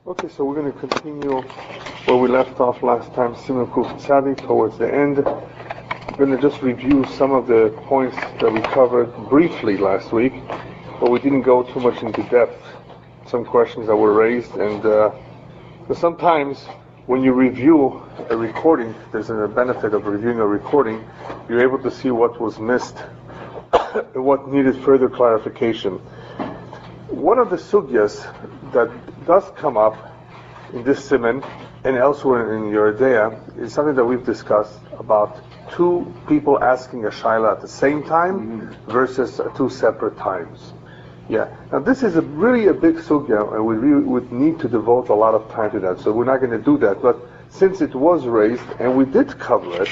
Okay, so we're going to continue where we left off last time, Siman Kuf Tzadi, towards the end. We're going to just review some of the points that we covered briefly last week, but we didn't go too much into depth. Some questions that were raised, and sometimes when you review a recording, there's a benefit of reviewing a recording. You're able to see what was missed and what needed further clarification. One of the sugyas that does come up in this Siman and elsewhere in Yore Deah is something that we've discussed about two people asking a shaila at the same time versus two separate times. Yeah. Now this is really a big sugya, and we really would need to devote a lot of time to that. So we're not going to do that. But since it was raised, and we did cover it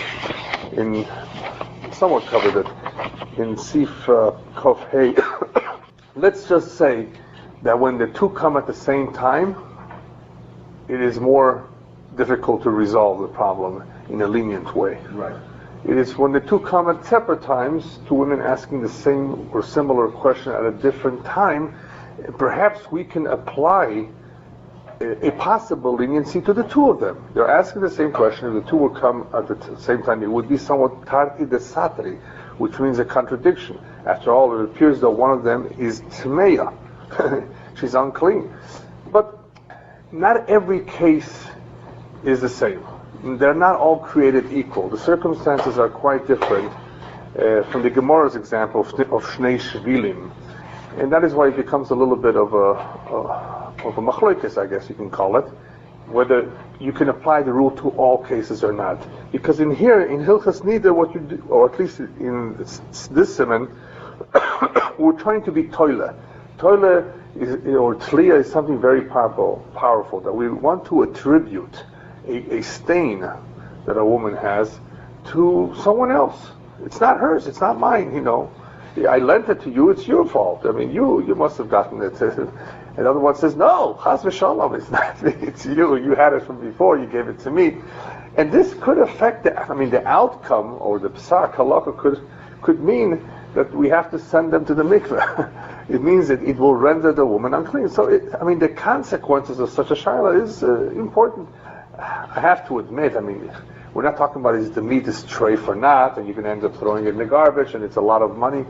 somewhat covered it in Sif Kof Hey. Let's just say that when the two come at the same time, it is more difficult to resolve the problem in a lenient way. Right. It is when the two come at separate times, two women asking the same or similar question at a different time, perhaps we can apply a possible leniency to the two of them. They're asking the same question. If the two will come at the same time, it would be somewhat tarti de satri, which means a contradiction. After all, it appears that one of them is tmeya. She's unclean. But not every case is the same. They're not all created equal. The circumstances are quite different from the Gemara's example of Shnei Shvilim. And that is why it becomes a little bit of a machloikis, I guess you can call it, whether you can apply the rule to all cases or not. Because in here, in Hilchas Niddah, what you do, or at least in this Siman, we're trying to be toile. Toile or tliya is something very powerful, that we want to attribute a stain that a woman has to someone else. It's not hers, it's not mine, I lent it to you, it's your fault. I mean, you must have gotten it. And the other one says, no, chas v'shalom, it's not me, it's you. You had it from before, you gave it to me. And this could affect the outcome, or the Basar Halacha could mean that we have to send them to the mikveh. It means that it will render the woman unclean. So, the consequences of such a shaila is important. I have to admit, we're not talking about is the meat is treif or not, and you can end up throwing it in the garbage, and it's a lot of money.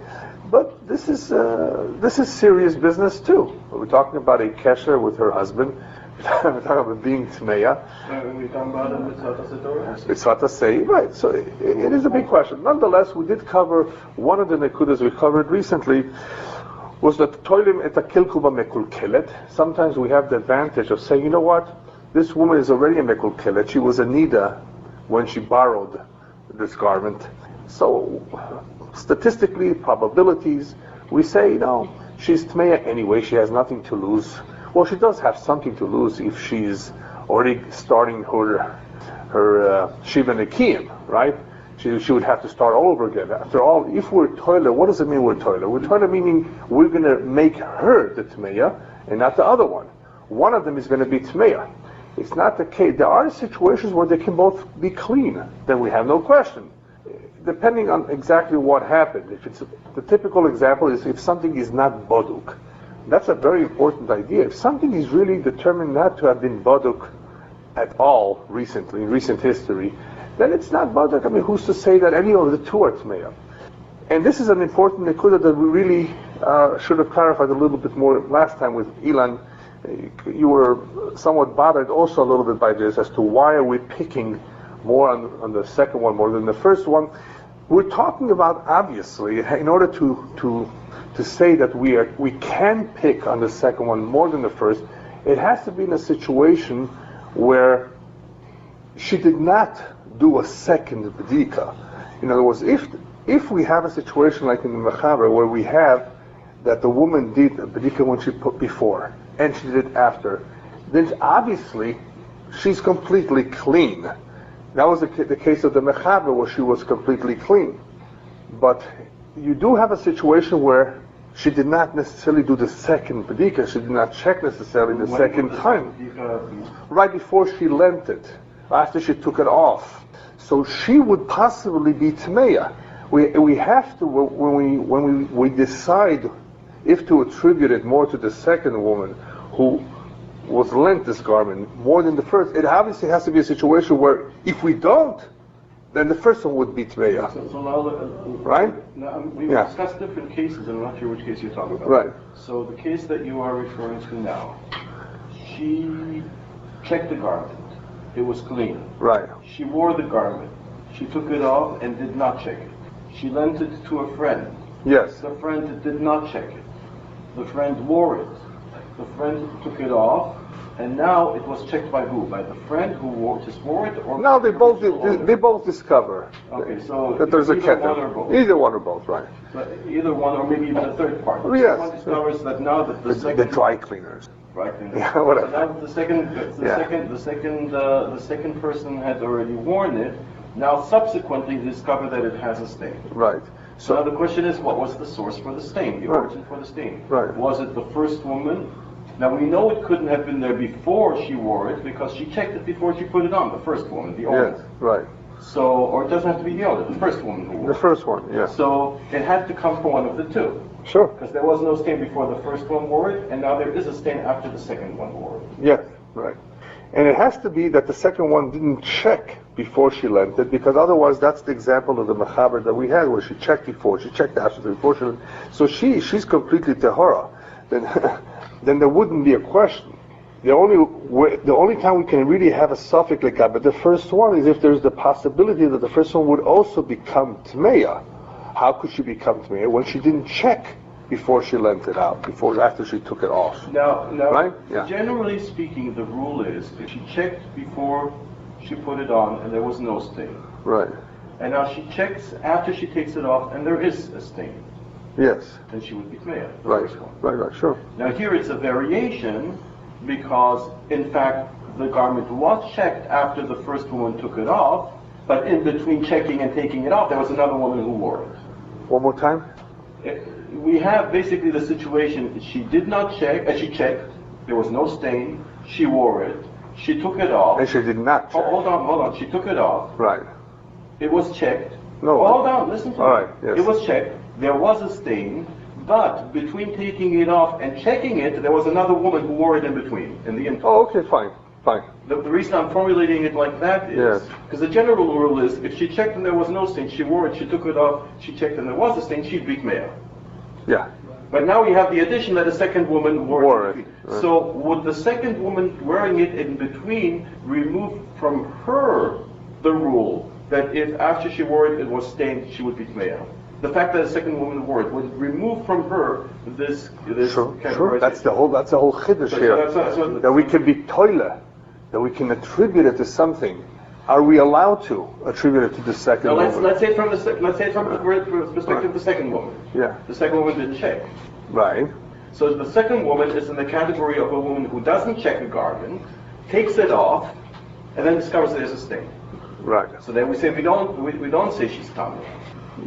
But this is serious business too. We're talking about a kesher with her husband. We're talking about being tmeya. We're talking about a mitzvah It's what to say, right? So it is a big question. Nonetheless, we did cover one of the nekudas we covered recently. Was that toilim et akilkuba mekulkelet. Sometimes we have the advantage of saying, you know what, this woman is already a mekulkelet. She was a niddah when she borrowed this garment. So statistically, probabilities, we say, she's tmeya anyway. She has nothing to lose. Well, she does have something to lose if she's already starting her shiva nekiyim, right? She would have to start all over again. After all, if we're toiler, what does it mean we're toiler? We're toiler meaning we're going to make her the tmeya and not the other one. One of them is going to be tmeya. It's not the case. There are situations where they can both be clean. Then we have no question. Depending on exactly what happened. If it's the typical example is if something is not boduk. That's a very important idea. If something is really determined not to have been boduk at all recently, in recent history, then it's not boduk. Who's to say that any of the two are tmeya? And this is an important nekuda that we really should have clarified a little bit more last time with Ilan. You were somewhat bothered also a little bit by this as to why are we picking more on the second one more than the first one. We're talking about, obviously, in order to say that we can pick on the second one more than the first, it has to be in a situation where she did not do a second bedika. In other words, if we have a situation like in the Mechaber where we have that the woman did a bedika when she put before and she did it after, then obviously she's completely clean. That was the case of the Mechaber where she was completely clean. But you do have a situation where she did not necessarily do the second bedika. She did not check necessarily the second time. Right before she lent it, after she took it off. So she would possibly be tmeya. We have to, when we decide if to attribute it more to the second woman who was lent this garment more than the first, it obviously has to be a situation where if we don't, then the first one would be Tmeya. So now, right? Now, we Yeah. discussed different cases, and I'm not sure which case you're talking about. Right. So the case that you are referring to now, she checked the garment. It was clean. Right. She wore the garment. She took it off and did not check it. She lent it to a friend. Yes. The friend did not check it. The friend wore it. The friend took it off, and now it was checked by who? By the friend who just wore it, or Now they both discover Okay, so that there's a either keter. one or both. Either one or both, right? But either one, or maybe even a third party. Oh, yes. One discovers that now that The dry cleaners. right. Yeah, whatever. So now the second person had already worn it. Now subsequently discovered that it has a stain. Right. So now the question is, what was the source for the stain? The Right. origin for the stain? Right. Was it the first woman? Now we know it couldn't have been there before she wore it because she checked it before she put it on. The first woman, the owner. Yes. Right. So, or it doesn't have to be the owner, the first woman who wore The it. first one. Yes. So it had to come from one of the two. Sure. Because there was no stain before the first one wore it, and now there is a stain after the second one wore it. Yes. Right. And it has to be that the second one didn't check before she lent it, because otherwise that's the example of the mechaber that we had, where she checked before, she checked after, before she lent. So she's completely tehora. Then there wouldn't be a question. The only time we can really have a suffix like that, but the first one is if there's the possibility that the first one would also become tmeya. How could she become tmeya when she didn't check before she lent it out, after she took it off? Now, Right? Yeah. generally speaking, the rule is if she checked before she put it on and there was no stain, Right. and now she checks after she takes it off and there is a stain, Yes. then she would be tmeya. the Right. first one. Right. Sure. Now here it's a variation because, in fact, the garment was checked after the first woman took it off, but in between checking and taking it off, there was another woman who wore it. One more time. We have basically the situation, she did not check, she checked, there was no stain, she wore it, she took it off. And she did not check. Hold on, she took it off, Right. it was checked. No. Hold on, listen to me. All right, yes. It was checked, there was a stain, but between taking it off and checking it, there was another woman who wore it in between, in the interim. Oh, okay, fine. The reason I'm formulating it like that is, Yes. because the general rule is, if she checked and there was no stain, she wore it, she took it off, she checked and there was a stain, she'd be tmeya. Yeah. But now we have the addition that a second woman wore it. Right. So would the second woman wearing it in between remove from her the rule that if after she wore it, it was stained, she would be tmeya? The fact that a second woman wore it would remove from her this Sure. categorization. That's the whole chiddush So here. that's That we can be toilet, that we can attribute it to something. Are we allowed to attribute it to the second Now woman? let's say it from the perspective of the second woman. Yeah. The second woman didn't check. Right. So the second woman is in the category of a woman who doesn't check a garment, takes it off, and then discovers there's a stain. Right. So then we say we don't say she's tamei.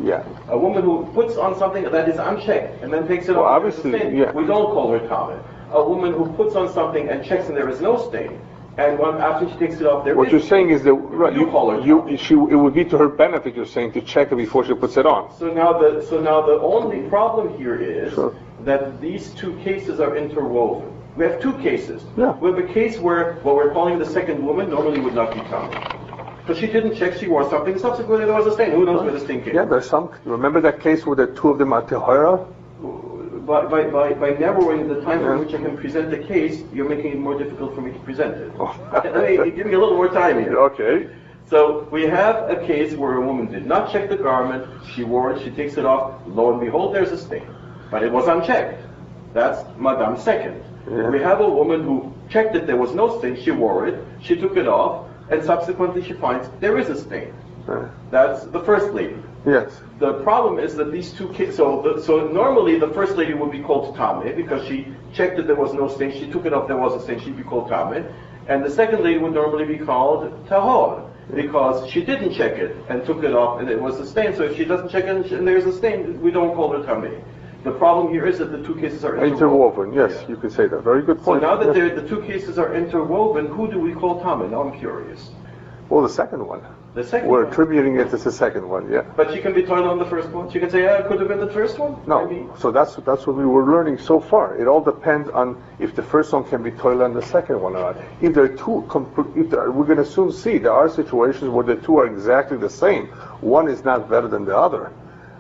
Yeah. A woman who puts on something that is unchecked and then takes it Well, off, there's a obviously, stain, yeah. we don't call her tamei. A woman who puts on something and checks and there is no stain, and after she takes it off, there What is you're a saying stain. is that right, You call her it would be to her benefit. You're saying to check it before she puts it on. So now the only problem here is Sure. that these two cases are interwoven. We have two cases. Yeah. We have a case where what we're calling the second woman normally would not be tamei. Because she didn't check, she wore something, subsequently there was a stain. Who knows where the stain came Yeah, from? there's some. Remember that case where the two of them are tehora? By narrowing the time in which I can present the case, you're making it more difficult for me to present it. Give me a little more time here. Okay. So we have a case where a woman did not check the garment, she wore it, she takes it off, lo and behold there's a stain. But it was unchecked. That's Madame Second. Yeah. We have a woman who checked that there was no stain, she wore it, she took it off, and subsequently she finds there is a stain. That's the first lady. Yes. The problem is that these two cases, so normally the first lady would be called tamei because she checked that there was no stain, she took it off, there was a stain, she'd be called tamei. And the second lady would normally be called tahor because she didn't check it and took it off and it was a stain. So if she doesn't check it and there's a stain, we don't call her tamei. The problem here is that the two cases are Interwoven. Yes, Yeah. you could say that. Very good So point. now that Yes. the two cases are interwoven, who do we call tamei? Now I'm curious. Well, the second one. The second We're one. attributing it as the second one, yeah. But she can be toilet on the first one. She can say, yeah, it could have been the first one. No, Maybe. so that's what we were learning so far. It all depends on if the first one can be toilet on the second one or not. If they're two, we're going to soon see there are situations where the two are exactly the same. One is not better than the other,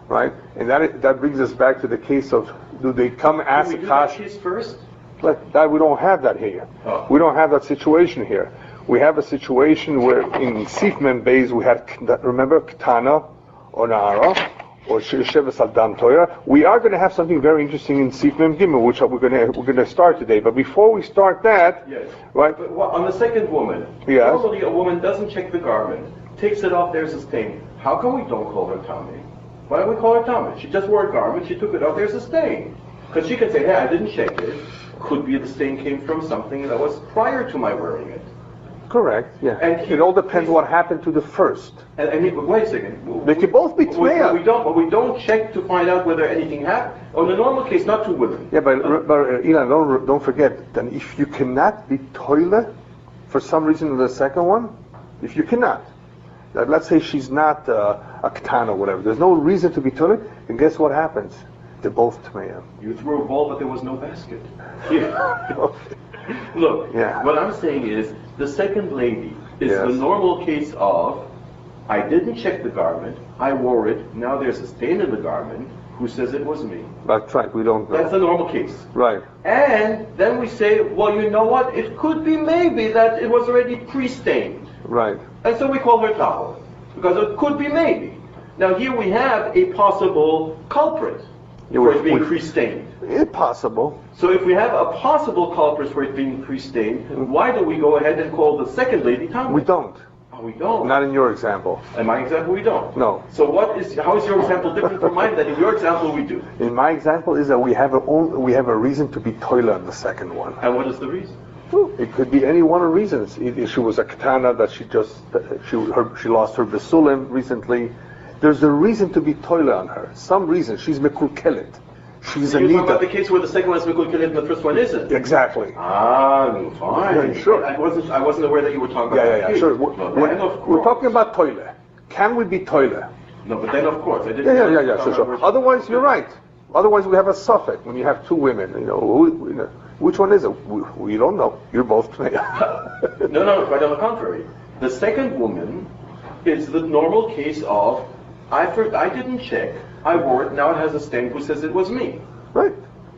right? And that brings us back to the case of, do they come ask Can we do that Akash? case first? But that we don't have that here. Oh. We don't have that situation here. We have a situation where in Sifmen Beis we had, remember, Ketana or Na'ara or Sheves al Dam Torah. We are going to have something very interesting in Sifmen Gimel, which we're going to start today. But before we start that, Yes. right? But on the second woman, Yes. normally a woman doesn't check the garment, takes it off, there's a stain. How come we don't call her Tommy? Why don't we call her Tommy? She just wore a garment, she took it off, there's a stain. Because she can say, hey, I didn't check it. Could be the stain came from something that was prior to my wearing it. Correct, yeah. And it all depends what happened to the first. And wait a second. They can both be But Tmeya. we don't check to find out whether anything happened. On the normal case, not two women. Yeah, but Ilan, don't forget, then if you cannot be toilet for some reason in the second one, if you cannot, let's say she's not a Ketana or whatever, there's no reason to be toilet, and guess what happens? They're both Tmeya. You threw a ball, but there was no basket. Yeah. Okay. Look, Yeah. what I'm saying is, the second lady is Yes. the normal case of, I didn't check the garment, I wore it, now there's a stain in the garment, who says it was me? That's right, we don't know. That's the normal case. Right. And then we say, well, you know what, it could be maybe that it was already pre-stained. Right. And so we call her Taho, because it could be maybe. Now here we have a possible culprit for it being pre-stained. It's possible. So if we have a possible culprit for it being pre-stained, why do we go ahead and call the second lady Tommy? We don't. Oh, we don't. Not in your example. In my example, we don't. No. So how is your example different from mine? That in your example we do. In my example is that we have a reason to be toilet on the second one. And what is the reason? It could be any one of the reasons. If she was a Ketana that she lost her Besulim recently, there's a reason to be toilet on her. Some reason. She's mekulkelet. She's a You're talking about the Niddah. case where the second one is Mikvaot and the first one isn't. Exactly. Fine. Yeah, sure. I wasn't aware that you were talking about Yeah, that case. sure. Well, then of course. We're talking about toilet. Can we be toilet? No, but then of course. I didn't Sure. Otherwise, you're right. Otherwise, we have a suffix when you have two women. Which one is it? We don't know. You're both. No, quite on the contrary. The second woman is the normal case of, I didn't check, I wore it, now it has a stain, who says it was me? Right.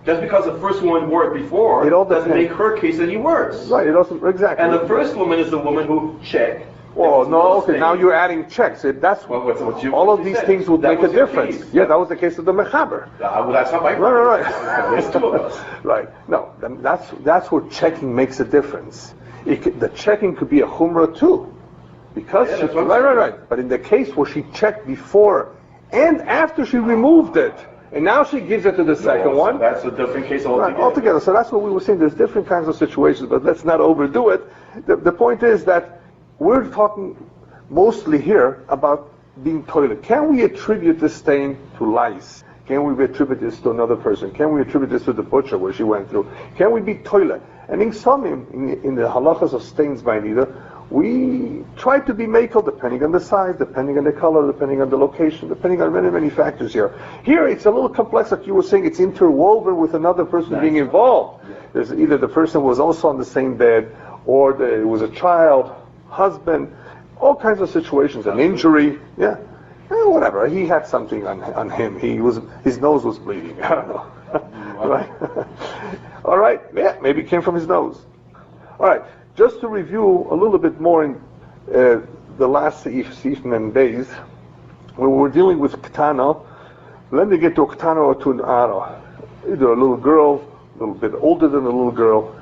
Just because the first woman wore it before, It all doesn't depends. make her case any worse. Right. It also exactly. And the first woman is the woman who checked. Oh, There was no, okay, stain. now you're adding checks. That's Well, what's what you- all what of you these said. things would That make a was your difference. case. Yeah, that was the case of the Mechaber. Well, that's not my Right. There's two of us. Right. No, then that's where checking makes a difference. The checking could be a Chumrah too. Because Yeah, she, that's what I'm saying. right. But in the case where she checked before and after she removed it, and now she gives it to the second So one. that's a different case altogether. Right, altogether. So that's what we were saying. There's different kinds of situations, but let's not overdo it. The point is that we're talking mostly here about being toilet. Can we attribute this stain to lice? Can we attribute this to another person? Can we attribute this to the butcher where she went through? Can we be toilet? And in some, in the halachas of stains by Niddah, we try to be makel depending on the size, depending on the color, depending on the location, depending on many, many factors here. Here it's a little complex, like you were saying, it's interwoven with another person being involved. There's either the person was also on the same bed, or it was a child, husband, all kinds of situations, an injury, whatever. He had something on him. His nose was bleeding. I don't know. Right? All right. Yeah, maybe it came from his nose. All right. Just to review a little bit more in the last Seif Mem days, when we were dealing with Ketana, then they get to a Ketana or to an Ara. Either a little girl, a little bit older than a little girl.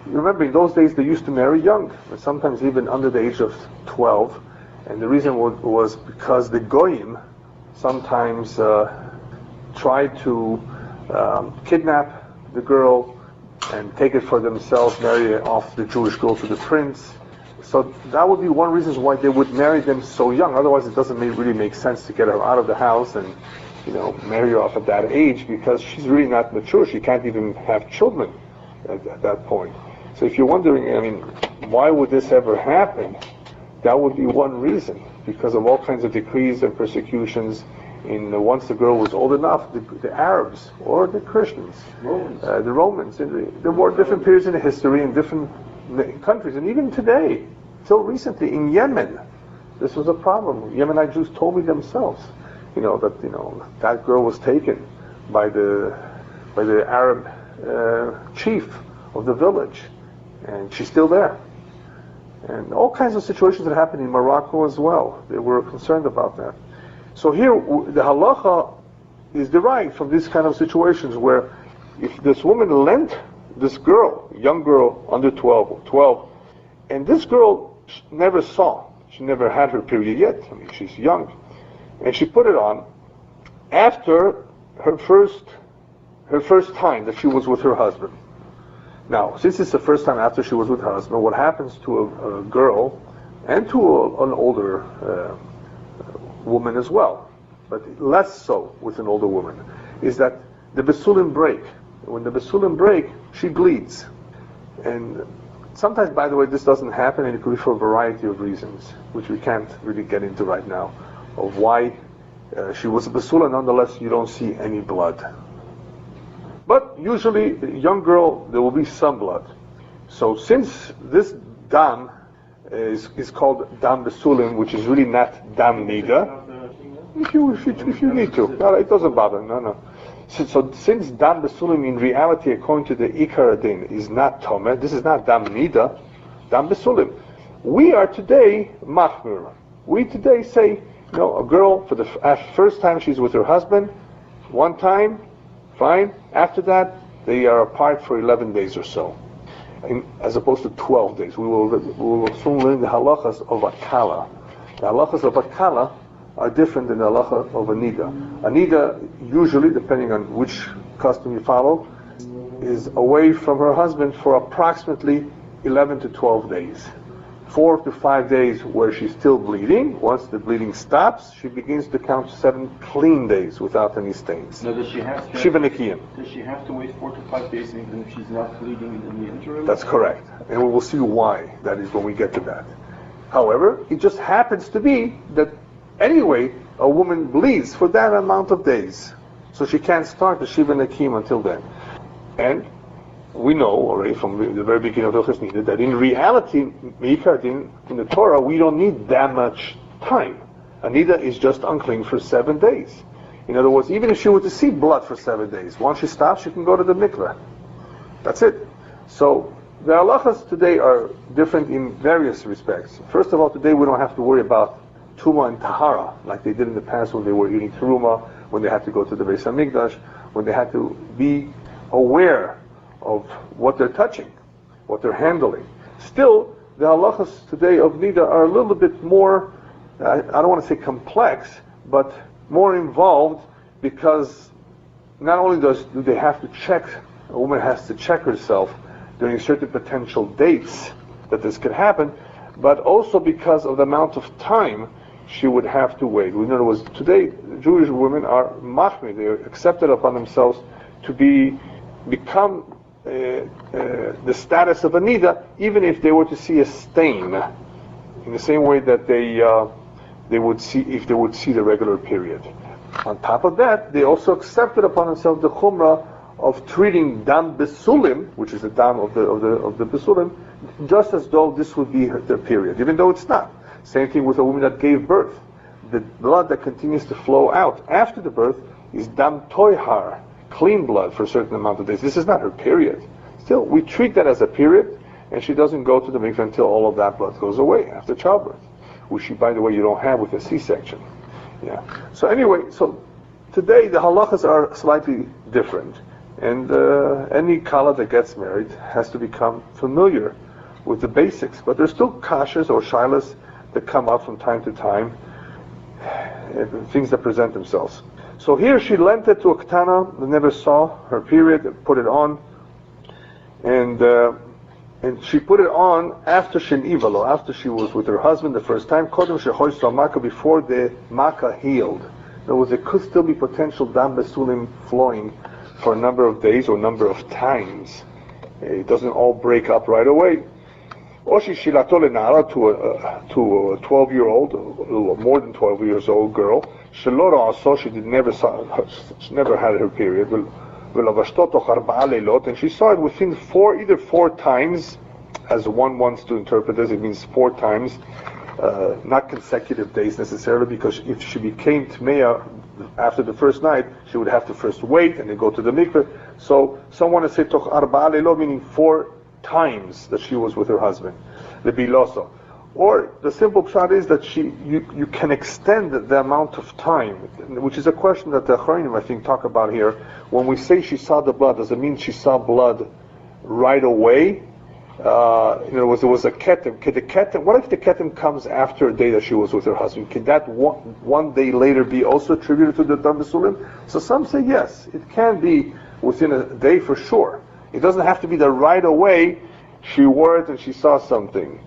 You remember in those days they used to marry young, sometimes even under the age of 12. And the reason was because the Goyim sometimes tried to kidnap the girl and take it for themselves, marry off the Jewish girl to the prince. So that would be one reason why they would marry them so young. Otherwise, it doesn't really make sense to get her out of the house and, marry her off at that age, because she's really not mature. She can't even have children at that point. So if you're wondering, why would this ever happen? that would be one reason, because of all kinds of decrees and persecutions. Once the girl was old enough, the Arabs or the Christians, the Romans, there were different periods in history in different countries, and even today, till recently in Yemen, this was a problem. Yemenite Jews told me themselves, that girl was taken by the Arab chief of the village, and she's still there. And all kinds of situations that happened in Morocco as well. They were concerned about that. So here, the halacha is derived from these kind of situations where if this woman lent this girl, young girl under 12, and this girl never saw, she never had her period yet, she's young, and she put it on after her first time that she was with her husband. Now, since it's the first time after she was with her husband, what happens to a girl and to an older woman as well, but less so with an older woman, is that the besulim break. When the besulim break, she bleeds. And sometimes, by the way, this doesn't happen, and it could be for a variety of reasons, which we can't really get into right now, of why she was a besula. Nonetheless, you don't see any blood. But usually, a young girl, there will be some blood. So since this dam is called dam besulim, which is really not dam niddah, if you need to, no, it doesn't bother. No. So since dam besulim in reality, according to the Ikar Adin, is not tomeh, this is not dam niddah, dam besulim. We are today machmir. We today say, a girl for the first time she's with her husband, one time, fine. After that, they are apart for 11 days or so, as opposed to 12 days. We will soon learn the halachas of akala. The halachas of akala are different than the halacha of a niddah. A niddah, usually, depending on which custom you follow, is away from her husband for approximately 11 to 12 days. 4 to 5 days where she's still bleeding. Once the bleeding stops, she begins to count 7 clean days without any stains. Now, does she have to wait 4 to 5 days even if she's not bleeding in the interim? That's correct. And we will see why that is when we get to that. However, it just happens to be that anyway, a woman bleeds for that amount of days. So she can't start the Shiva Nakim until then. And we know already from the very beginning of Hilchos Niddah that in reality, in the Torah, we don't need that much time. A niddah is just unclean for 7 days. In other words, even if she were to see blood for 7 days, once she stops, she can go to the mikveh. That's it. So the halachas today are different in various respects. First of all, today we don't have to worry about Tuma and Tahara like they did in the past when they were eating Teruma, when they had to go to the Beis HaMikdash, when they had to be aware of what they're touching, what they're handling. Still, the halachas today of niddah are a little bit more, I don't want to say complex, but more involved, because not only do they have to check, a woman has to check herself during certain potential dates that this could happen, but also because of the amount of time she would have to wait. In other words, today Jewish women are machmir, they are accepted upon themselves to become the status of a niddah, even if they were to see a stain, in the same way that they would see if they would see the regular period. On top of that, they also accepted upon themselves the chumrah of treating dam besulim, which is the dam of the besulim, just as though this would be their period, even though it's not. Same thing with a woman that gave birth. The blood that continues to flow out after the birth is dam toihar, clean blood for a certain amount of days. This is not her period. Still, we treat that as a period, and she doesn't go to the mikveh until all of that blood goes away after childbirth, which, by the way, you don't have with a C-section. Yeah. So anyway, so today the halachas are slightly different, and any kala that gets married has to become familiar with the basics. But there's still kashas or shilas that come up from time to time, things that present themselves. So here she lent it to a ketana that never saw her period, put it on, and she put it on after shen ivalo, after she was with her husband the first time, kodem shechoysa maka, before the maka healed. In other words, there could still be potential dam besulim flowing for a number of days or a number of times. It doesn't all break up right away. or she shilato lenara to a 12-year-old, more than 12 years old girl. Shelora also she never had her period. And she saw it within either four times, as one wants to interpret this, it means 4 times, not consecutive days necessarily, because if she became tmeya after the first night, she would have to first wait and then go to the mikveh. So some want to say toch arba'a leilot, meaning 4 times that she was with her husband, the biloso. Or the simple pshat is that you can extend the amount of time, which is a question that the Achronim, I think, talk about here. When we say she saw the blood, does it mean she saw blood right away? In other words, there was a ketem. What if the ketem comes after a day that she was with her husband? Can that one day later be also attributed to the Dam B'Sulim? So some say yes, it can be within a day for sure. It doesn't have to be that right away she wore it and she saw something.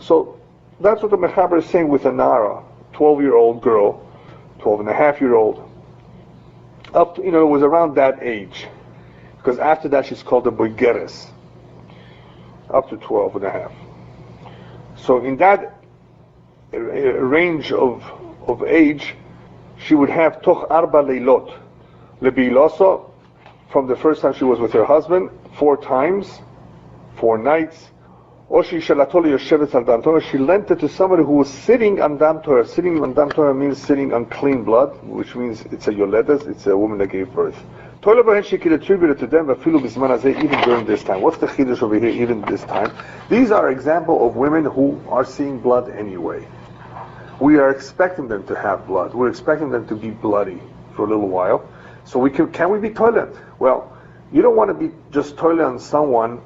So that's what the Mechaber is saying with a Nara, 12-year-old girl, 12-and-a-half-year-old, up to, it was around that age. Because after that she's called a Boigeres, up to 12-and-a-half. So in that range of age, she would have toch arba leilot, lebiloso, from the first time she was with her husband, 4 times, 4 nights. Or she shalatoli yoshevet al dam Torah, she lent it to somebody who was sitting on dam Torah. Sitting on dam Torah means sitting on clean blood, which means it's a yoledes, it's a woman that gave birth. Toila b'hen she could attribute it to them, but filu b'zman hazeh, even during this time. What's the chiddush over here, even this time? These are example of women who are seeing blood anyway. We are expecting them to have blood. We're expecting them to be bloody for a little while. So can we be toilet? Well, you don't want to be just toilet on someone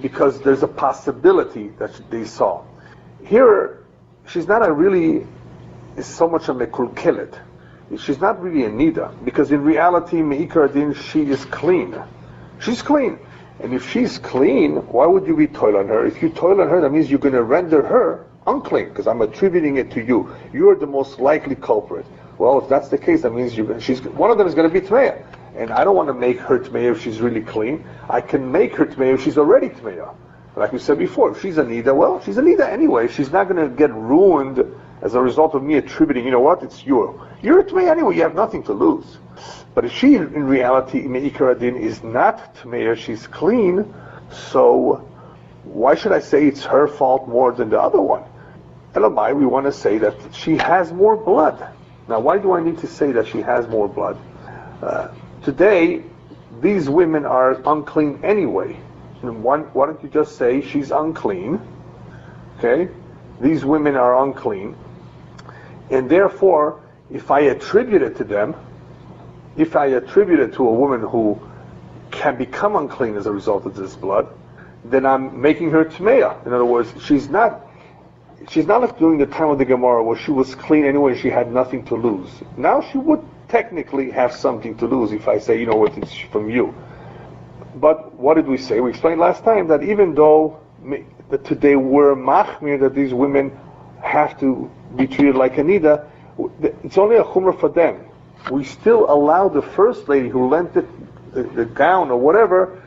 because there's a possibility that they saw. Here, she's not so much a mekulkelet. She's not really a niddah, because in reality, me'ikar adin, she is clean. She's clean. And if she's clean, why would you be toil on her? If you toil on her, that means you're going to render her unclean, because I'm attributing it to you. You're the most likely culprit. Well, if that's the case, that means one of them is going to be tmeya. And I don't want to make her tmeya if she's really clean. I can make her tmeya if she's already tmeya. Like we said before, if she's a niddah, well, she's a niddah anyway. She's not going to get ruined as a result of me attributing, it's you. You're a tmeya anyway, you have nothing to lose. But if she, in reality, me'ikar adin, is not tmeya, she's clean, so why should I say it's her fault more than the other one? Elamai, we want to say that she has more blood. Now, why do I need to say that she has more blood? Today, these women are unclean anyway. And why don't you just say she's unclean? Okay? These women are unclean. And therefore, if I attribute it to them, if I attribute it to a woman who can become unclean as a result of this blood, then I'm making her tmeya. In other words, she's not like during the time of the Gemara where she was clean anyway, she had nothing to lose. Now she would technically have something to lose if I say, it's from you. But what did we say? We explained last time that even though that today we're machmir, that these women have to be treated like a niddah, it's only a chumrah for them. We still allow the first lady who lent the gown or whatever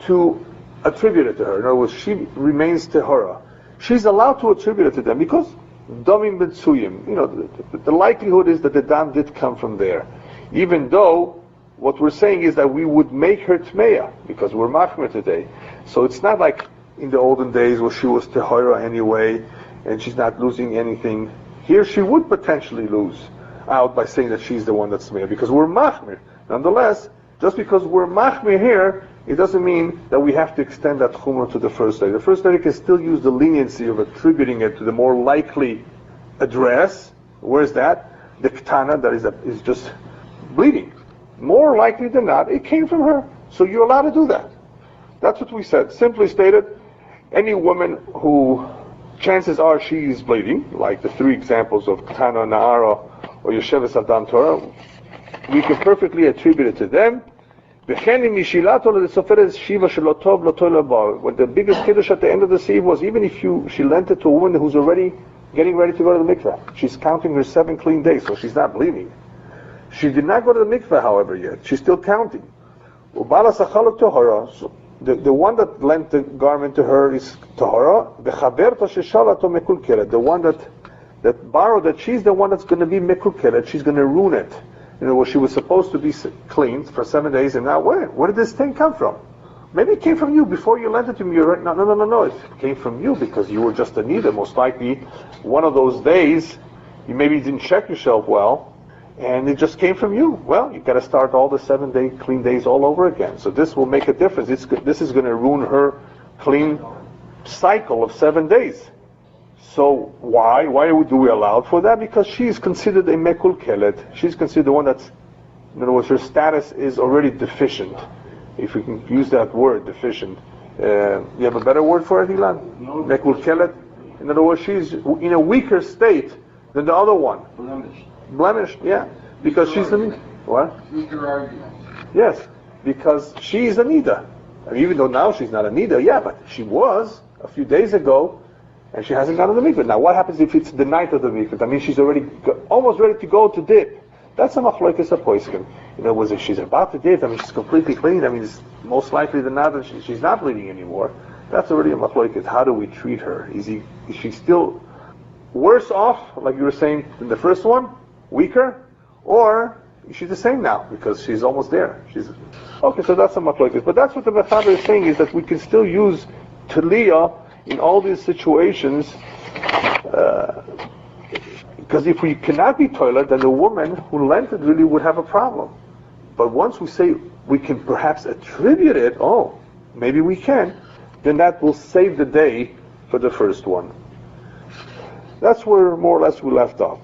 to attribute it to her. In other words, she remains tehara. She's allowed to attribute it to them because damim b'tsuyim. The likelihood is that the dam did come from there. Even though what we're saying is that we would make her tmeya because we're machmir today. So it's not like in the olden days where she was tehara anyway and she's not losing anything. Here she would potentially lose out by saying that she's the one that's tmeya because we're machmir. Nonetheless, just because we're machmir here, it doesn't mean that we have to extend that chumrah to the first lady. The first lady can still use the leniency of attributing it to the more likely address. Where's that? The ketana that is just bleeding. More likely than not, it came from her. So you're allowed to do that. That's what we said. Simply stated, any woman who chances are she is bleeding, like the 3 examples of ketana, na'ara, or yosheves adam Torah, we can perfectly attribute it to them. When the biggest kiddush at the end of the sieve was, even if she lent it to a woman who's already getting ready to go to the mikveh, she's counting her 7 clean days, so she's not bleeding. She did not go to the mikveh, however, yet. She's still counting. The the one that lent the garment to her is tahara. The one that borrowed it, she's the one that's going to be mekulkelet. She's going to ruin it. She was supposed to be cleaned for 7 days, and now where did this thing come from? Maybe it came from you before you lent it to me. You're right. No. It came from you because you were just a niddah. Most likely, one of those days, you maybe didn't check yourself well, and it just came from you. Well, you got to start all the 7-day clean days all over again. So this will make a difference. This is going to ruin her clean cycle of 7 days. So why do we allow for that? Because she's considered a mekulkelet. She's considered the one that's, in other words, her status is already deficient. If we can use that word, deficient. You have a better word for it, Ilan? No. Mekulkelet. In other words, she's in a weaker state than the other one. Blemished, yeah. Because she's a niddah. What? Weaker argument. Yes, because she's a niddah. Even though now she's not a niddah, yeah, but she was a few days ago, and she hasn't gone to the mikvah. Now, what happens if it's the night of the mikvah? I mean, she's already almost ready to go to dip. That's a machlokes hapoiskim. If she's about to dip, I mean, she's completely clean. I mean, it's most likely than not that she's not bleeding anymore. That's already a machlokes. How do we treat her? Is she still worse off, like you were saying in the first one, weaker, or is she the same now because she's almost there? Okay. So that's a machlokes. But that's what the Mechaber is saying, is that we can still use Taliyah in all these situations, because if we cannot be toilet, then the woman who lent it really would have a problem. But once we say we can perhaps attribute it, maybe we can, then that will save the day for the first one. That's where more or less we left off.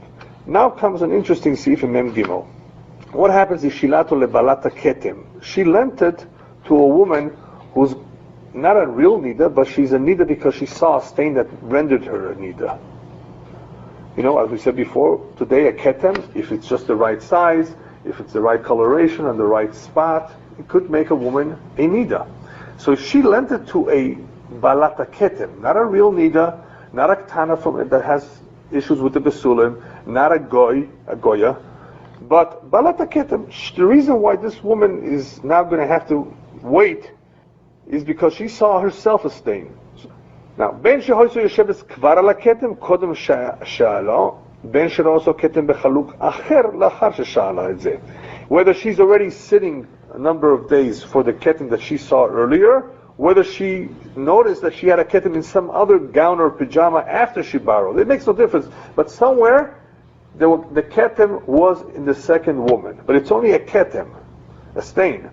Now comes an interesting sif in Mem Gimel. What happens if shilato lebalata ketem? She lent it to a woman who's not a real niddah, but she's a niddah because she saw a stain that rendered her a niddah. As we said before, today a ketem, if it's just the right size, if it's the right coloration and the right spot, it could make a woman a niddah. So if she lent it to a balata ketem, not a real niddah, not a ktana that has issues with the besulim, not a goya, but balata ketem, the reason why this woman is now going to have to wait is because she saw herself a stain. Now, ben shehoyso yosheves kvar ala ketem kodem sha'ala, ben shehoyso ketem bechaluk acher lachar shesha'ala et zeh. Whether she's already sitting a number of days for the ketem that she saw earlier, whether she noticed that she had a ketem in some other gown or pajama after she borrowed, it makes no difference. But somewhere, the ketem was in the second woman. But it's only a ketem, a stain.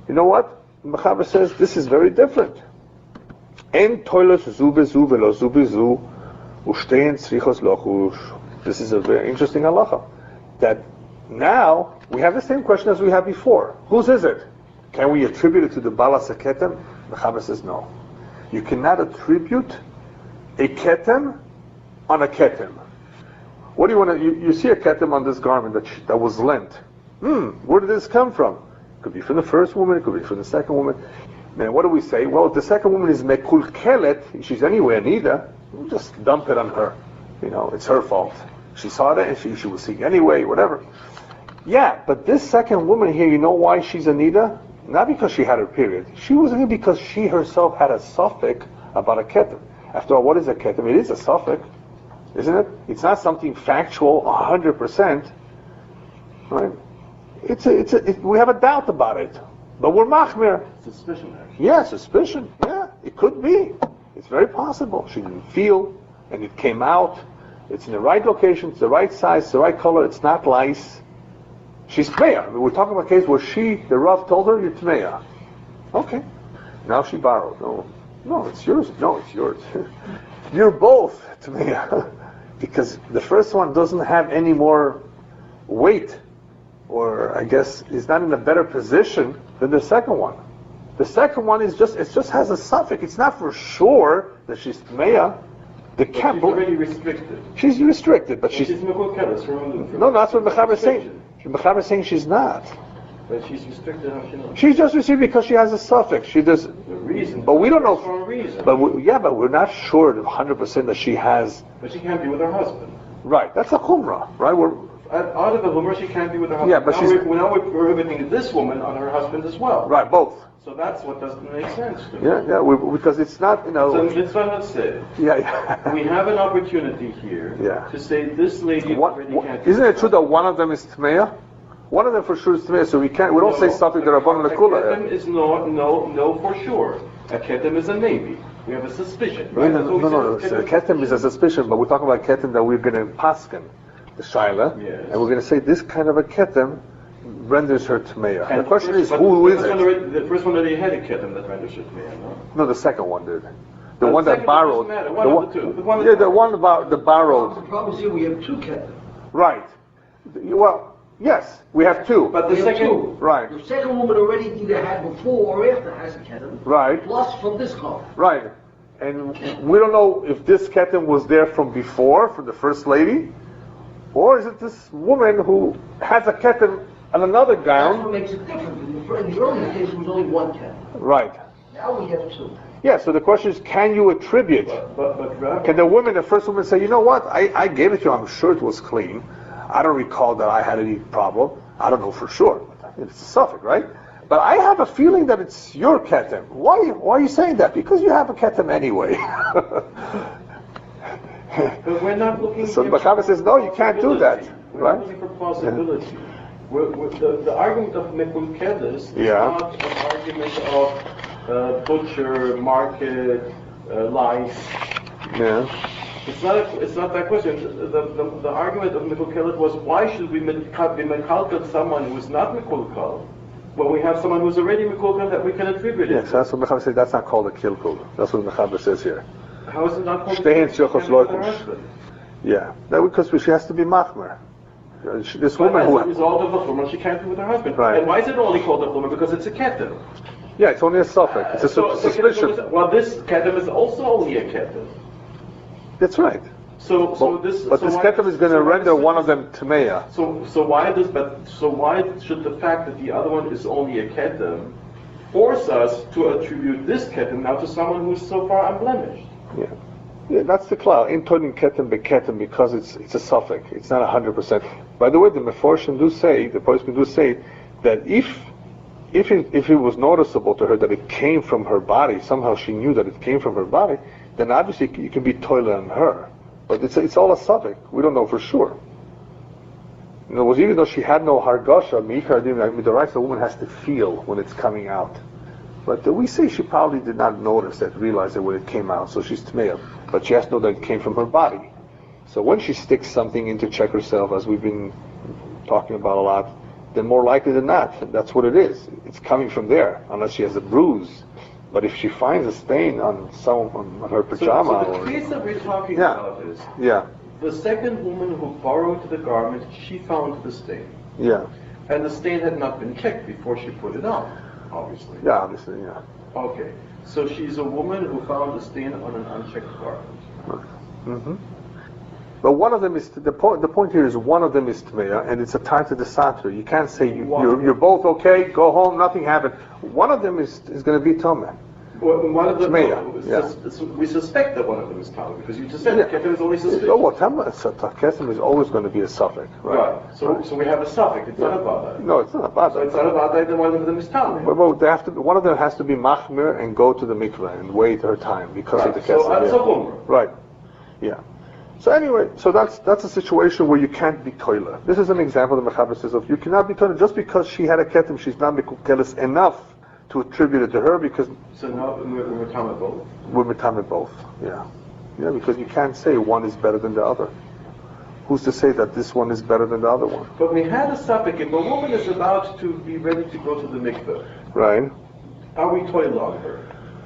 You know what? Mechaber says this is very different. En toilet zu bezu velo zu bezu ustein tzrichos lochush. This is a very interesting halacha. That now we have the same question as we had before. Whose is it? Can we attribute it to the balas ketem? Mechaber says no. You cannot attribute a ketem on a ketem. What do you want to? You see a ketem on this garment that was lent. Where did this come from? It could be from the first woman. It could be from the second woman. Now, what do we say? Well, if the second woman is mekulkelet, she's anyway a niddah, we'll just dump it on her. It's her fault. She saw that and she was seeing anyway, whatever. Yeah, but this second woman here, you know why she's a niddah? Not because she had her period. She was in it because she herself had a suffix about a ketem. After all, what is a ketem? It is a suffix, isn't it? It's not something factual 100%, right? We have a doubt about it, but we're machmir. Suspicion, actually. Yeah, suspicion. Yeah, it could be. It's very possible. She didn't feel, and it came out. It's in the right location. It's the right size. It's the right color. It's not lice. She's tmeya. We're talking about a case where the Rav told her, "You're tmeya." Okay. Now she borrowed. No, it's yours. No, it's yours. You're both tmeya, because the first one doesn't have any more weight, or I guess is not in a better position than the second one. The second one it just has a suffix. It's not for sure that she's tmeya. She's already restricted. She's restricted, but she's mekulkelet. No, that's what Mechaber is saying. Mechaber is saying she's not. But she's restricted, how she knows? She's just restricted because she has a suffix. She does. The reason. But we don't know. For a reason. But we're not sure 100% that she has. But she can't be with her husband. Right. That's a chumrah, right? Out of the chumrah, she can't be with her husband. Yeah, but now we're prohibiting this woman on her husband as well. Right, both. So that's what doesn't make sense to me. Yeah, because it's not, So mitzvah has said, yeah. we have an opportunity here to say this lady already can't. Isn't it true that one of them is Tmeya? One of them for sure is Tmeya, so we don't say something that Rabbanan Lekula. A ketem is no for sure. A ketem is a maybe. We have a suspicion, right? No. A ketem is a suspicion, but we're talking about ketem that we're going to paskin, the shaila, and we're going to say this kind of a ketem renders her Tmeya. The question is, who is it? The first one already had a ketem that renders her Tmeya, no? No, the second one did. The one that borrowed. The one about the borrowed. The problem is here we have two ketem. Right. Well, yes, we have two. But the second, right. The second woman already either had before or after has a ketem. Right. Plus from this car. Right. And we don't know if this ketem was there from before, from the first lady, or is it this woman who has a ketem and another gown? That's what makes it different. In the earlier case, it was only one ketem. Right. Now we have two. Yeah, so the question is, can you attribute? Can the first woman say, you know what, I gave it to you, I'm sure it was clean. I don't recall that I had any problem. I don't know for sure. It's a suffix, right? But I have a feeling that it's your ketem. Why are you saying that? Because you have a ketem anyway. But we're not looking. So Bachava says, no, you can't do that. We're not looking for plausibility. The argument of Mekul Kedes is not an argument of butcher, market, life. Yeah. It's not that question. The argument of Mikul Kelet was, why should we be Mekalkel someone who is not Mikulkal when we have someone who's already Mikulkal that we can attribute it? Yes, that's what Mechaber says. That's not called a kilkul. That's what Mechaber says here. How is it not called? Yeah, because she has to be machmer. This woman as who a result of the chumrah, she can't be with her husband. Right. And why is it only called a chumrah? Because it's a ketem. Yeah, it's only a suffix. It's a suspicion. Well, this ketem is also only a ketem. That's right. But this ketem is going to render one of them tmeya. So why should the fact that the other one is only a ketem force us to attribute this ketem now to someone who's so far unblemished? Yeah, that's the klal. In todim ketem beketem, because it's a suffix. It's not 100%. By the way, the meforshim do say, the poskim do say that if it was noticeable to her that it came from her body, somehow she knew that it came from her body, then obviously you can be toilet on her. But it's all a suffix. We don't know for sure. In other words, even though she had no hargasha, the woman has to feel when it's coming out. But we say she probably did not notice that, realize it when it came out, so she's tmeya. But she has to know that it came from her body. So when she sticks something in to check herself, as we've been talking about a lot, then more likely than not, that's what it is. It's coming from there, unless she has a bruise. But if she finds a stain on her pajama, so the case that we're talking about is the second woman who borrowed the garment, she found the stain. Yeah. And the stain had not been checked before she put it on, obviously. Yeah, obviously, yeah. Okay. So she's a woman who found a stain on an unchecked garment. Mm-hmm. But one of them is the point here is one of them is tmeya, and it's a time to the satr. You can't say you're both okay, go home, nothing happened. One of them is going to be tmeya. Well, one of them, tmeya. we suspect that one of them is tmeya because you just said ketem is only suspicious. Oh, well, ketem is always going to be a suffix, right? So we have a suffix. It's not a bada. No, it's not a bada. So it's not a bada. Then one of them is tmeya. Well, one of them has to be machmir and go to the mikveh and wait her time because of the ketem. So that's a chumrah. Right. Yeah. So anyway, that's a situation where you can't be toilet. This is an example the Mechaber says of you cannot be toilet just because she had a ketem, she's not mekukelis enough to attribute it to her because. So now we're talking both. We're talking both. Yeah, because you can't say one is better than the other. Who's to say that this one is better than the other one? But we had a suffix. If a woman is about to be ready to go to the mikveh, right? Are we toilet on her?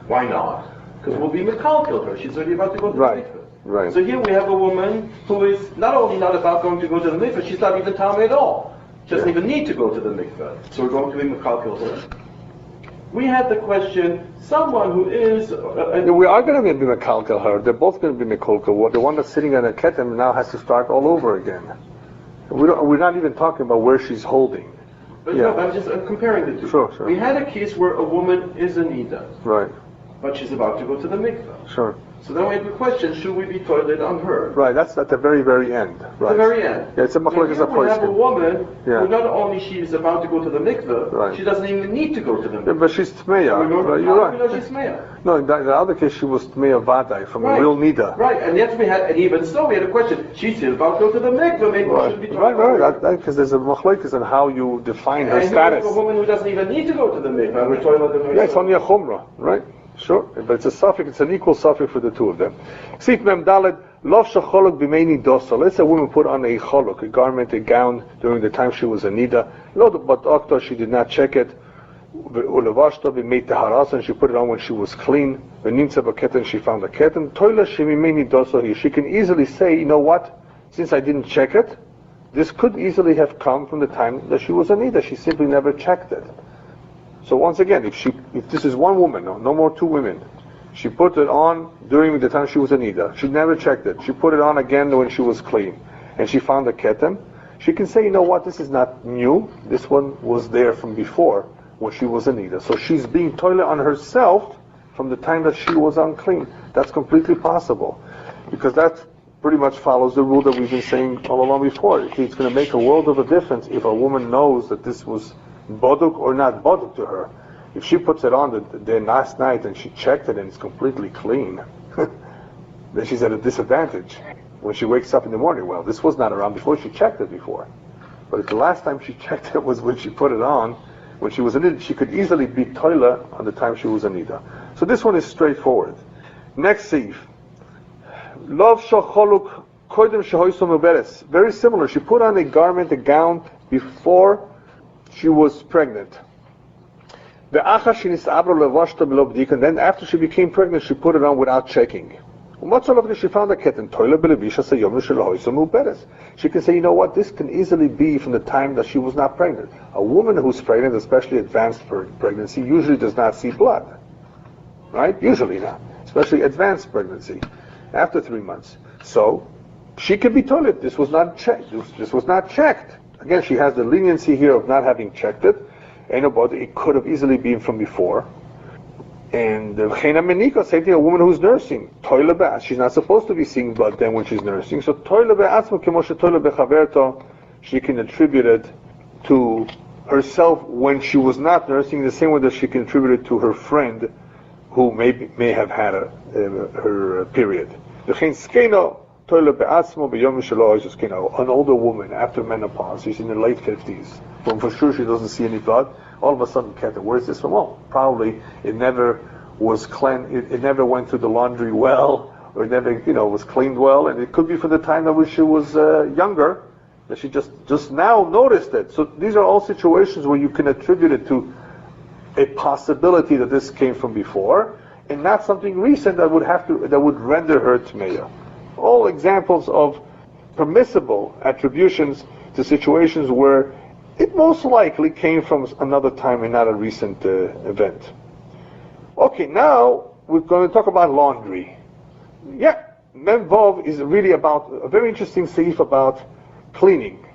Why not? Because we'll be mekalkel her. She's already about to go to the mikveh. Right. So here we have a woman who is not only not about going to go to the mikveh, she's not even tamei at all. She doesn't even need to go to the mikveh. So we're going to be mekalkel her. We had the question, someone who is... we are going to be mekalkel her. They're both going to be mekalkel. The one that's sitting on a ketem now has to start all over again. We're not even talking about where she's holding. But no, I'm comparing the two. Sure. We had a case where a woman is a niddah. Right. but she's about to go to the mikveh. Sure. So then we have the question, should we be toilet on her? Right, that's at the very, very end. Right. At the very end. Yeah, it's a machlokes Now, here we have a approach. woman Yeah. who not only she is about to go to the mikveh, Right. she doesn't even need to go to the Yeah, mikveh. but she's tmeya. Remember, Right, you're how do we know right. she's meya? No, in the other case, she was tmeya vadai from a real nida. Right, and yet we had, and even so, we had a question. She's still about to go to the mikveh. Maybe we should be Right, toilet on her. because there's a machlokes on how you define her And status. here's a woman who doesn't even need to go to the mikveh. We're toilet on her. Yeah, it's only a chumrah, right? Sure, but it's a suffix, it's an equal suffix for the two of them. Sif mem daled, lov shacholok b'meini dosa. Let's say a woman put on a cholok, a garment, a gown, during the time she was a nida. Lo but okta, she did not check it. Ulevashta b'mei taharas, and she put it on when she was clean. V'nimtza b'keten, she found a keten. Toila shemimeni dosa. She can easily say, you know what? Since I didn't check it, this could easily have come from the time that she was a nida. She simply never checked it. So once again, if this is one woman, no more two women, she put it on during the time she was a nida. She never checked it. She put it on again when she was clean, and she found a ketem. She can say, you know what, this is not new. This one was there from before when she was a nida. So she's being toilet on herself from the time that she was unclean. That's completely possible, because that pretty much follows the rule that we've been saying all along before. It's going to make a world of a difference if a woman knows that this was boduk or not boduk to her. If she puts it on the last night and she checked it and it's completely clean, then she's at a disadvantage when she wakes up in the morning. Well, this was not around before, she checked it before. But if the last time she checked it was when she put it on, when she was a nida, she could easily be toila on the time she was a nida. So this one is straightforward. Next seif. Lov shacholuk koidem shehoisom uberes. Very similar. She put on a garment, a gown, before she was pregnant. And then after she became pregnant, she put it on without checking. She found a keten. She can say, you know what, this can easily be from the time that she was not pregnant. A woman who's pregnant, especially advanced pregnancy, usually does not see blood. Right? Usually not. Especially advanced pregnancy. After 3 months. So, she can be told this was not checked. This was not checked. Again, she has the leniency here of not having checked it. It could have easily been from before. And Menika, same thing, a woman who's nursing. Toile be'as. She's not supposed to be seeing blood then when she's nursing. So toile be'asma kemoshe toile bechaverto. She can attribute it to herself when she was not nursing, the same way that she can attribute it to her friend who may have had her period. An older woman after menopause, she's in her late 50s, when for sure she doesn't see any blood, all of a sudden, where's this from? Oh, probably it never was cleansed, it never went through the laundry well, or it never, was cleaned well, and it could be from the time that she was younger, that she just now noticed it. So these are all situations where you can attribute it to a possibility that this came from before, and not something recent that would render her tmeya. All examples of permissible attributions to situations where it most likely came from another time and not a recent event. Okay, now we're going to talk about laundry. Yeah, Memvov is really about a very interesting seif about cleaning,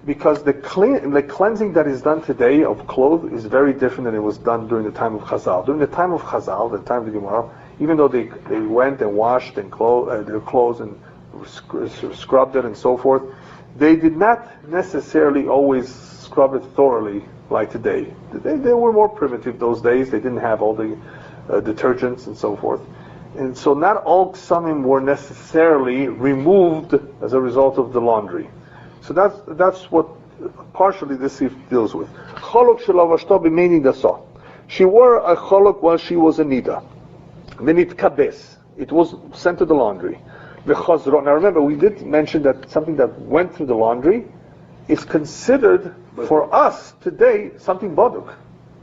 because the cleansing that is done today of clothes is very different than it was done during the time of Chazal. During the time of Chazal, the time of the Gemara, even though they went and washed and their clothes and scrubbed it and so forth, they did not necessarily always scrub it thoroughly like today. They were more primitive those days. They didn't have all the detergents and so forth. And so not all ksamim were necessarily removed as a result of the laundry. So that's what partially this deals with. She wore a cholok while she was a nida. Then it kabes. It was sent to the laundry. Now remember, we did mention that something that went through the laundry is considered for us today something baduk,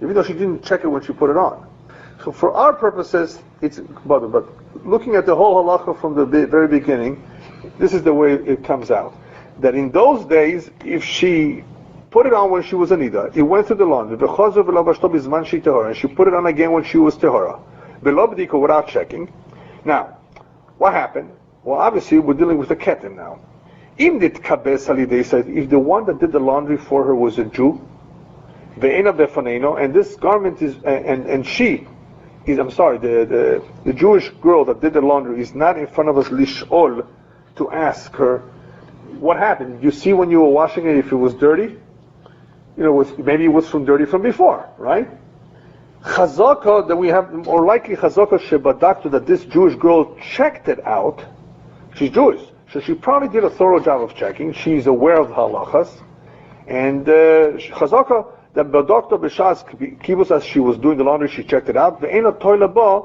even though she didn't check it when she put it on. So for our purposes, it's baduk. But looking at the whole halacha from the very beginning, this is the way it comes out. That in those days, if she put it on when she was a nida, it went through the laundry, and she put it on again when she was tehara, without checking. Now, what happened? Well, obviously, we're dealing with a ketem now. If the one that did the laundry for her was a Jew, and this garment is, and she the Jewish girl that did the laundry is not in front of us lish'ol to ask her, what happened? You see when you were washing it if it was dirty? Maybe it was dirty from before, right? Chazaka, that we have more likely chazaka shebadaktu, that this Jewish girl checked it out. She's Jewish, so she probably did a thorough job of checking. She's aware of the halachas, and chazaka that badakta b'shas kibus, as she was doing the laundry, she checked it out. Ve'ena toila ba,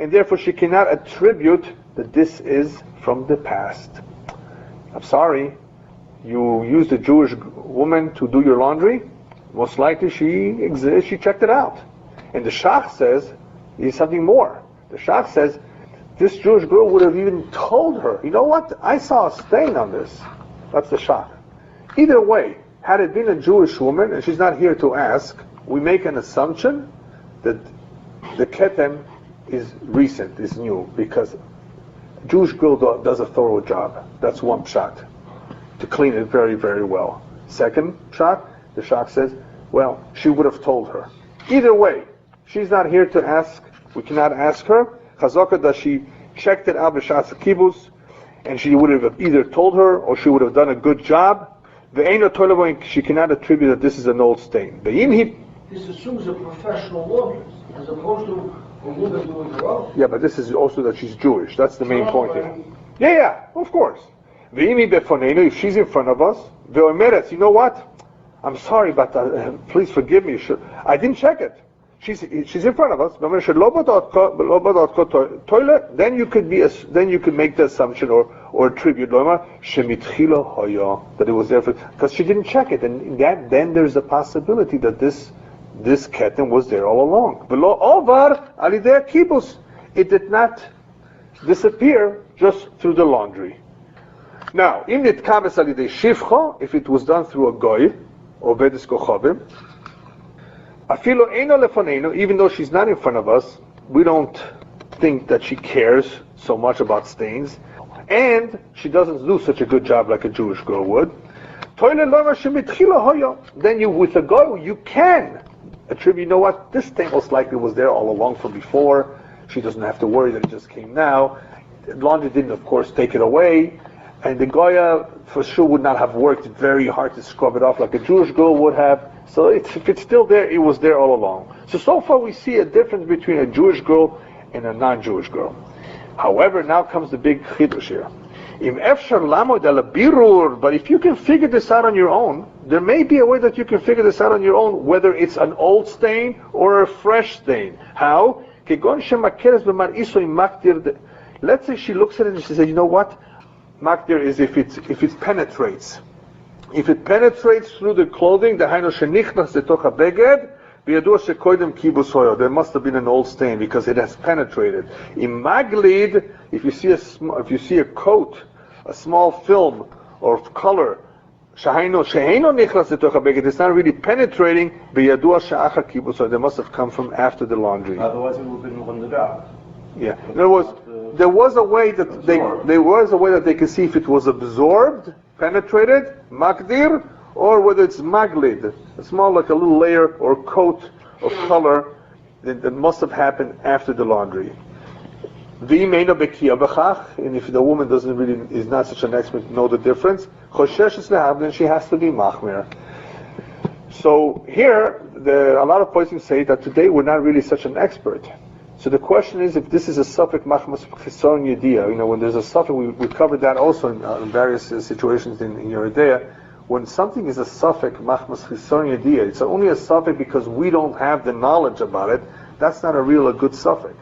and therefore she cannot attribute that this is from the past. I'm sorry, you used a Jewish woman to do your laundry. Most likely she checked it out. And the Shach says, there's something more. The Shach says, this Jewish girl would have even told her, you know what, I saw a stain on this. That's the Shach. Either way, had it been a Jewish woman, and she's not here to ask, we make an assumption that the ketem is recent, is new, because a Jewish girl does a thorough job. That's one pshat, to clean it very, very well. Second pshat, the Shach says, well, she would have told her. Either way, she's not here to ask. We cannot ask her. Chazaka, that she checked it out b'shas kibus, and she would have either told her or she would have done a good job. She cannot attribute that this is an old stain. This assumes a professional laundress, as opposed to a woman doing her own. Yeah, but this is also that she's Jewish. That's the main point here. Yeah, of course. If she's in front of us, you know what? I'm sorry, but please forgive me. I didn't check it. She's in front of us. Then you could make the assumption or attribute that it was there because she didn't check it, and then there's a possibility that this keten was there all along. It did not disappear just through the laundry. Now, if it was done through a goy or bedis kochavim, even though she's not in front of us, we don't think that she cares so much about stains, and she doesn't do such a good job like a Jewish girl would. Then with a goy, you can attribute, you know what, this stain most likely was there all along from before. She doesn't have to worry that it just came now. The laundry didn't, of course, take it away. And the Goya for sure would not have worked very hard to scrub it off like a Jewish girl would have. So if it's still there, it was there all along. So far we see a difference between a Jewish girl and a non-Jewish girl. However, now comes the big chidush here. But if you can figure this out on your own, there may be a way that you can figure this out on your own, whether it's an old stain or a fresh stain. How? Let's say she looks at it and she says, you know what? Makdir is if it penetrates. If it penetrates through the clothing, there must have been an old stain because it has penetrated. In maglid, if you see a coat, a small film or color, it's not really penetrating. They must have come from after the laundry. Otherwise, it would have been on the job. Yeah. In other words, there was a way that they could see if it was absorbed, penetrated, magdir, or whether it's maglid, a small, like a little layer or coat of color that must have happened after the laundry. And if the woman is not such an expert to know the difference, then she has to be machmir. So here, a lot of poskim say that today we're not really such an expert. So the question is, if this is a suffix machmas chisaron yediyah, when there's a suffix, we covered that also in various situations in Yore Deah. When something is a suffix machmas chisaron yediyah, it's only a suffix because we don't have the knowledge about it. That's not a good suffix.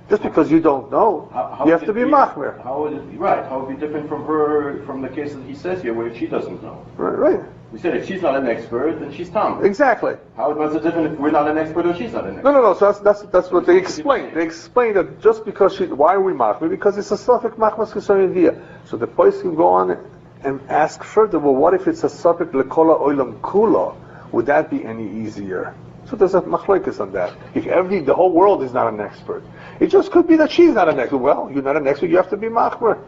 Just because you don't know, you have to be machmer. How would it be right? How would it be different from the case that he says here, where she doesn't know? Right. We said if she's not an expert, then she's Tom. Exactly. How was it different if we're not an expert or she's not an expert? No. So that's what they explain. They explain that just because why are we machmer? Because it's a suffix machmas chisaron yediyah. So the place can go on and ask further. Well, what if it's a suffix lekola oilam kula? Would that be any easier? So there's a machlokes on that. If the whole world is not an expert, it just could be that she's not an expert. Well, you're not an expert. You have to be machmer,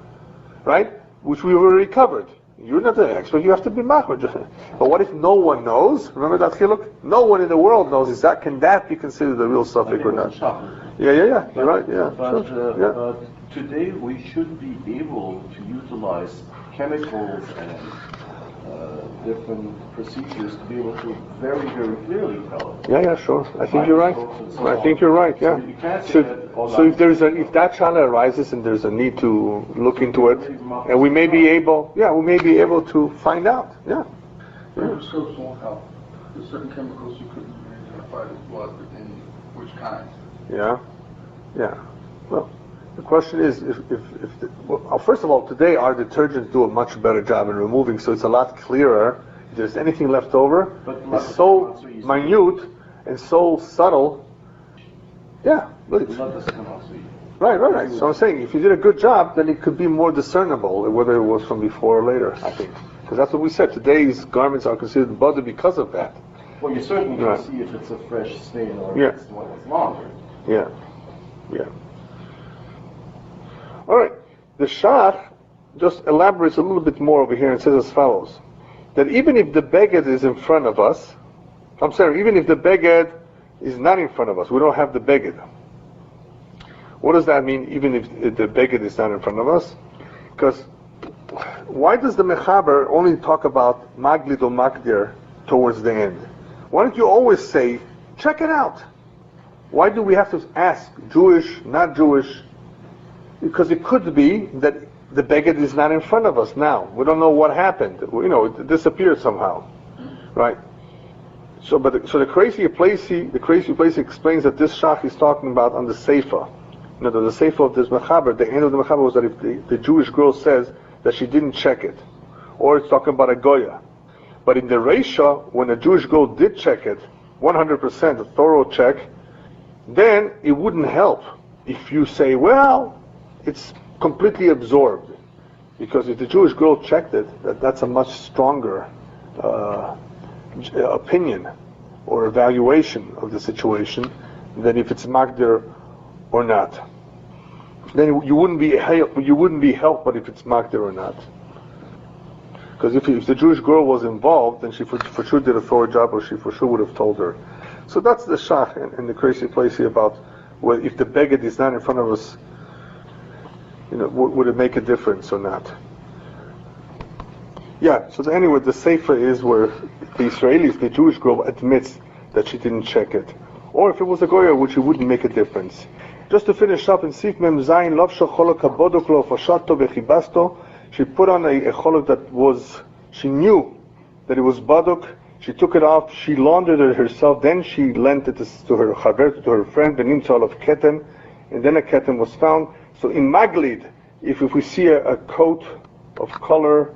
right? Which we already covered. You're not the expert, you have to be machmir. But what if no one knows? Remember that chiluk? No one in the world knows. Can that be considered a real suffix or not? Yeah. You're right. Yeah. But today we should be able to utilize chemicals and different procedures to be able to very, very clearly tell it. Yeah, sure. I think you're right. I think you're right. Yeah. So if if that chala arises and there's a need to look into it, and we may be able to find out. Yeah. Microscopes won't help. There's certain chemicals you couldn't identify the blood in which kinds. Yeah. Well, the question is, first of all, today our detergents do a much better job in removing, so it's a lot clearer. If there's anything left over, it's so minute and so subtle. Yeah. Right. So I'm saying, if you did a good job, then it could be more discernible whether it was from before or later, I think. Because that's what we said. Today's garments are considered butter because of that. Well, you certainly can see if it's a fresh stain or if it's one that's longer. Yeah. All right. The Shach just elaborates a little bit more over here and says as follows: that even if the beged is in front of us, even if the beged is not in front of us, we don't have the beged. What does that mean? Even if the beged is not in front of us, because why does the Mechaber only talk about Maglid or Magdir towards the end? Why don't you always say, check it out? Why do we have to ask, Jewish, not Jewish? Because it could be that the beged is not in front of us now. We don't know what happened. It disappeared somehow, right? So the crazy place explains that this Shach is talking about on the Seifa. The Seifa of this Mechaber, the end of the Mechaber was that if the Jewish girl says that she didn't check it, or it's talking about a Goya. But in the Reisha, when a Jewish girl did check it, 100%, a thorough check, then it wouldn't help if you say, well, it's completely absorbed. Because if the Jewish girl checked it, that's a much stronger opinion or evaluation of the situation than if it's Magdir or not. Then you wouldn't be helped, but if it's Magdir or not. Because if the Jewish girl was involved, then she for sure did a thorough job, or she for sure would have told her. So that's the Shach and the crazy place here about if the beged is not in front of us, would it make a difference or not? Yeah, so anyway, the Sefer is where the Israelis, the Jewish girl, admits that she didn't check it. Or if it was a Goya, which it wouldn't make a difference. Just to finish up in Sif Mem Zayin, Lovsha Cholok HaBodok Lo Fashato Vechibasto, she put on a cholok that she knew that it was Bodok, she took it off, she laundered it herself, then she lent it to her chaver, to her friend, Benimtzal of Keten, and then a Keten was found. So in Maglid, if we see a coat of color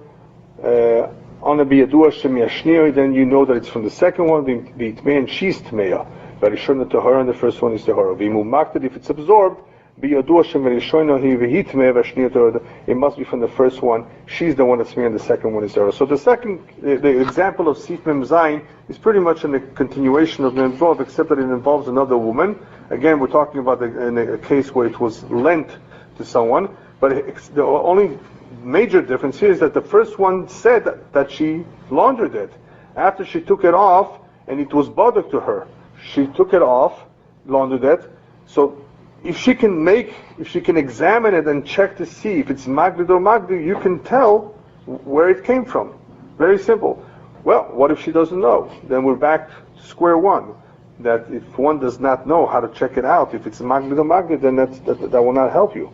on a biyadua shemiyashniyah, then you know that it's from the second one, the itmei, and she's tmeya. Varishona tahara, and the first one is tahara. V'imu makted, if it's absorbed, biyadua shemirishona hi v'hitmei v'shniyah tahara. It must be from the first one. She's the one that's tmeya, and the second one is tahara. So the example of Sif Mem Zayin is pretty much in the continuation of Mem Vav, except that it involves another woman. Again, we're talking about in a case where it was lent to someone, but the only major difference here is that the first one said that she laundered it. After she took it off, and it was bothered to her, she took it off, laundered it. So if she can examine it and check to see if it's Magdid or Magdid, you can tell where it came from. Very simple. Well, what if she doesn't know? Then we're back to square one. That if one does not know how to check it out, if it's Magdid or Magdid, then that will not help you.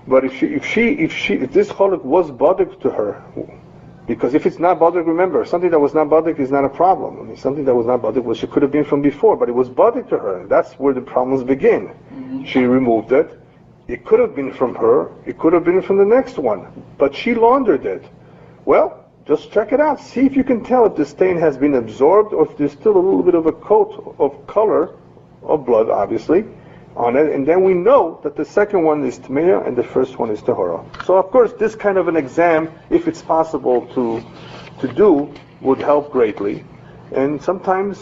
But if this cholok was bothered to her, because if it's not bothered, remember, something that was not bothered is not a problem. I mean, something that was not bothered she could have been from before, but it was bothered to her. That's where the problems begin. Mm-hmm. She removed it. It could have been from her. It could have been from the next one, but she laundered it. Well, just check it out. See if you can tell if the stain has been absorbed or if there's still a little bit of a coat of color, of blood, obviously, on it, and then we know that the second one is Tmeya and the first one is Tahara. So of course this kind of an exam, if it's possible to do, would help greatly. And sometimes,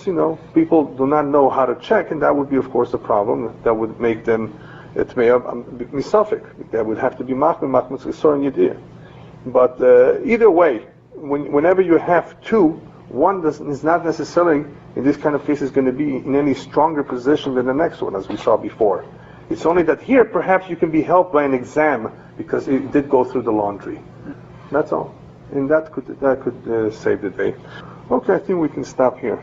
people do not know how to check, and that would be of course a problem. That would make them Tmeya misafik. That would have to be Machmir Yisor and Yore Deah. But either way, whenever you have two, one is not necessarily, in this kind of case, is going to be in any stronger position than the next one, as we saw before. It's only that here, perhaps you can be helped by an exam, because it did go through the laundry. That's all. And that could save the day. Okay, I think we can stop here.